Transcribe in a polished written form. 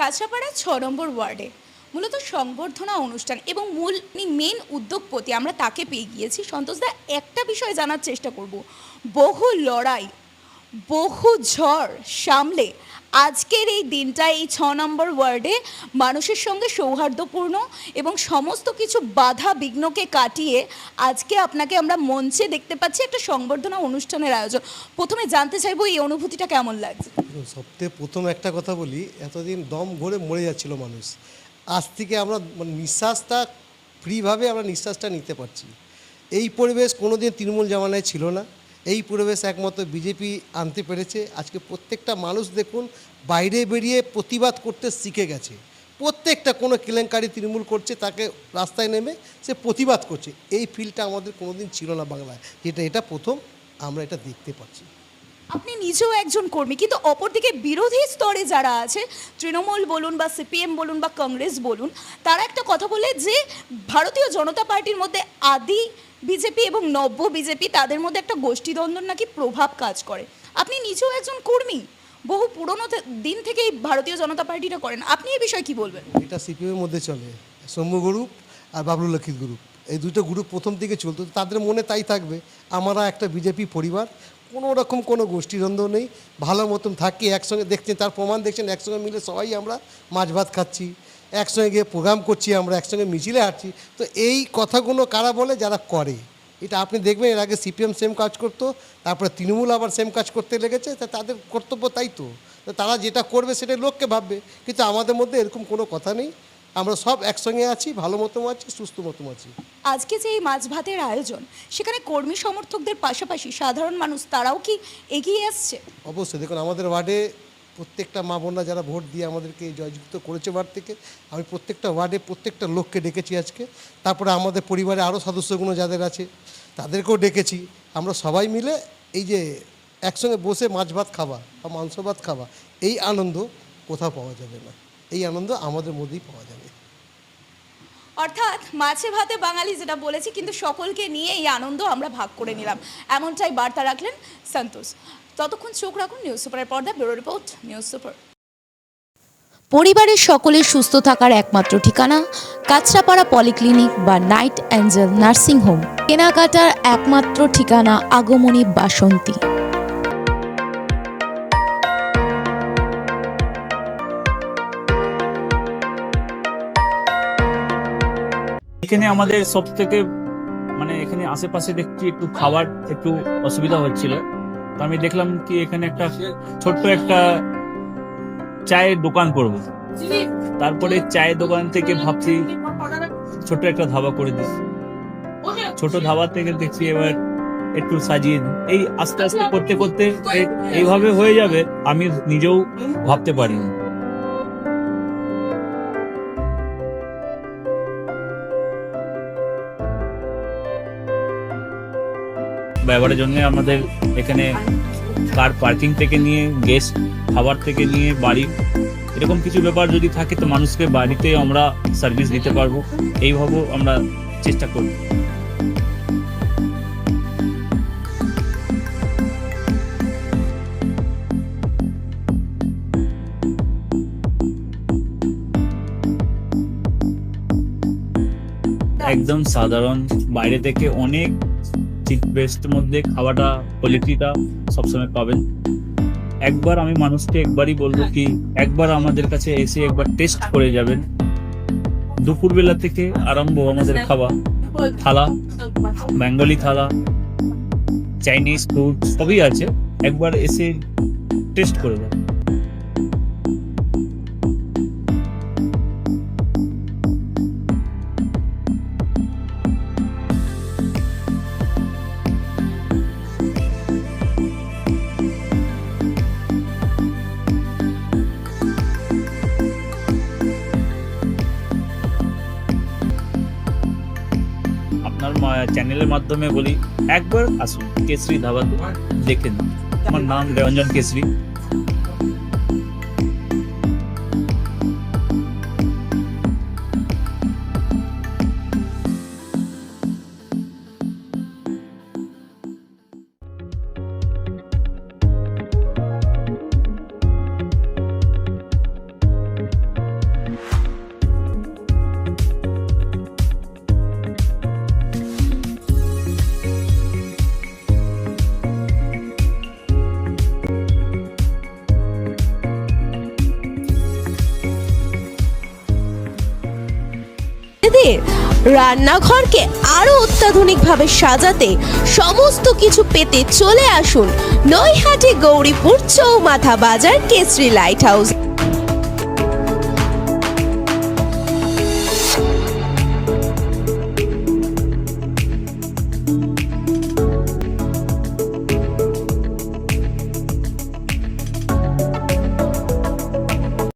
কাঁচরাপাড়া ৬ নম্বর ওয়ার্ডে মূলত সংবর্ধনা অনুষ্ঠান এবং মেন উদ্যোগপতি আমরা তাকে পেয়ে গিয়েছি। সন্তোষদা, একটা বিষয় জানার চেষ্টা করব, বহু লড়াই বহু ঝড় সামলে আজকের এই দিনটা এই ৬ নম্বর ওয়ার্ডে মানুষের সঙ্গে সৌহার্দ্যপূর্ণ এবং সমস্ত কিছু বাধা বিঘ্নকে কাটিয়ে আজকে আপনাকে আমরা মঞ্চে দেখতে পাচ্ছি একটা সংবর্ধনা অনুষ্ঠানের আয়োজন। প্রথমে জানতে চাইবো এই অনুভূতিটা কেমন লাগছে? সবথেকে প্রথম একটা কথা বলি, এতদিন দম ঘরে মরে যাচ্ছিল মানুষ, আজ থেকে আমরা নিঃশ্বাসটা ফ্রিভাবে আমরা নিঃশ্বাসটা নিতে পারছি। এই পরিবেশ কোনোদিন তৃণমূল জামানায় ছিল না। এই পরিবেশ একমাত্র বিজেপি আনতে পেরেছে। আজকে প্রত্যেকটা মানুষ দেখুন বাইরে বেরিয়ে প্রতিবাদ করতে শিখে গেছে। প্রত্যেকটা কোনো কেলেঙ্কারি তৃণমূল করছে তাকে রাস্তায় নেমে সে প্রতিবাদ করছে। এই ফিলটা আমাদের কোনোদিন ছিল না বাংলায়, এটা প্রথম আমরা এটা দেখতে পাচ্ছি। আপনি নিজেও একজন কর্মী, কিন্তু অপরদিকে বিরোধী স্তরে যারা আছে, তৃণমূল বলুন বা সিপিএম বলুন বা কংগ্রেস বলুন, তারা একটা কথা বলে যে ভারতীয় জনতা পার্টির মধ্যে আদি বিজেপি এবং নব্য বিজেপি, তাদের মধ্যে একটা গোষ্ঠীদ্বন্দ্ব নাকি প্রভাব কাজ করে। আপনি নিজেও একজন কর্মী, বহু পুরনো দিন থেকেই ভারতীয় জনতা পার্টিটা করেন, আপনি এই বিষয়ে কি বলবেন? এটা সিপিএমের মধ্যে চলে, সৌম্য গ্রুপ আর বাবলু লক্ষিত গ্রুপ, এই দুটো গ্রুপ প্রথম থেকে চলতো, তাদের মনে তাই থাকবে। আমরা একটা বিজেপি পরিবার, কোনো রকম কোনো গোষ্ঠীদ্বন্দ্ব নেই, ভালো মতন থাকি একসঙ্গে। দেখছেন তার প্রমাণ, দেখছেন একসঙ্গে মিলে সবাই আমরা মাছ ভাত খাচ্ছি, একসঙ্গে গিয়ে প্রোগ্রাম করছি, আমরা একসঙ্গে মিছিলে হাঁটছি। তো এই কথাগুলো কারা বলে? যারা করে। এটা আপনি দেখবেন এর আগে সিপিএম সেম কাজ করতো, তারপরে তৃণমূল আবার সেম কাজ করতে লেগেছে। তা তাদের কর্তব্য তাই তো, তারা যেটা করবে সেটা লোককে ভাববে, কিন্তু আমাদের মধ্যে এরকম কোনো কথা নেই। আমরা সব একসঙ্গে আছি, ভালো মতন আছি, সুস্থ মতন আছি। আজকে যে এই মাছ ভাতের আয়োজন, সেখানে কর্মী সমর্থকদের পাশাপাশি সাধারণ মানুষ তারাও কি এগিয়ে আসছে? অবশ্যই দেখুন, আমাদের ওয়ার্ডে প্রত্যেকটা মা বোনরা যারা ভোট দিয়ে আমাদেরকে জয়যুক্ত করেছে ওয়ার্ড থেকে, আমি প্রত্যেকটা ওয়ার্ডে প্রত্যেকটা লোককে ডেকেছি আজকে। তারপরে আমাদের পরিবারে আরও সদস্যগুলো যাদের আছে তাদেরকেও ডেকেছি। আমরা সবাই মিলে এই যে একসঙ্গে বসে মাছ ভাত খাওয়া বা মাংস ভাত খাওয়া, এই আনন্দ কোথাও পাওয়া যাবে না। এই আনন্দ আমাদের মধ্যেই পাওয়া যাবে। অর্থাৎ মাছে ভাতে বাঙালি যেটা বলেছি, কিন্তু সকলকে নিয়ে এই আনন্দ আমরা ভাগ করে নিলাম, এমনটাই বার্তা রাখলেন সন্তোষ। ততক্ষণ চোখ রাখুন নিউজ সুপারের পর্দায়। Bureau report, news super. পরিবারের সকলের সুস্থ থাকার একমাত্র ঠিকানা কাঁচরাপাড়া পলিক্লিনিক বা নাইট অ্যাঞ্জেল নার্সিং হোম। কেনাকাটার একমাত্র ঠিকানা আগমনী বাসন্তী। এখানে আমাদের সব থেকে এখানে আশেপাশে দেখছি একটু খাবার একটু অসুবিধা হচ্ছিল, তো আমি দেখলাম কি এখানে একটা ছোট্ট একটা চায়ের দোকান করব। তারপরে চায়ের দোকান থেকে ভাবছি ছোট্ট একটা ধাবা করে দিই। ছোট ধাবা থেকে দেখছি এবার একটু সাজিয়ে দিই। এই আস্তে আস্তে করতে করতে এইভাবে হয়ে যাবে, আমি নিজেও ভাবতে পারিনি। ব্যবহারের জন্য আমাদের এখানে কার পার্কিং থেকে নিয়ে গেস্ট খাবার থেকে নিয়ে বাড়ি, এরকম কিছু ব্যাপার যদি থাকে তো মানুষকে বাড়িতে আমরা সার্ভিস দিতে পারবো, এইভাবেও আমরা চেষ্টা করি। একদম সাধারণ, বাইরে থেকে অনেক চিপ বেস্ট মধ্যে খাওয়াটা কোয়ালিটিটা সবসময় পাবেন। একবার আমি মানুষকে একবারই বলবো কি একবার আমাদের কাছে এসে একবার টেস্ট করে যাবেন। দুপুরবেলা থেকে আরম্ভ আমাদের খাওয়া, থালা, বেঙ্গলি থালা, চাইনিজ ফুড সবই আছে, একবার এসে টেস্ট করে যাবেন। আপনার চ্যানেলের মাধ্যমে বলি একবার আসুন কেশরী ধাবাতে, দেখে নিন। আমার নাম রঞ্জন কেশরী। নিজেদের রান্নাঘরকে আরো অত্যাধুনিকভাবে সাজাতে সমস্ত কিছু পেতে চলে আসুন নৈহাটি গৌরীপুর চৌমাথা বাজার কেশরী লাইট হাউস।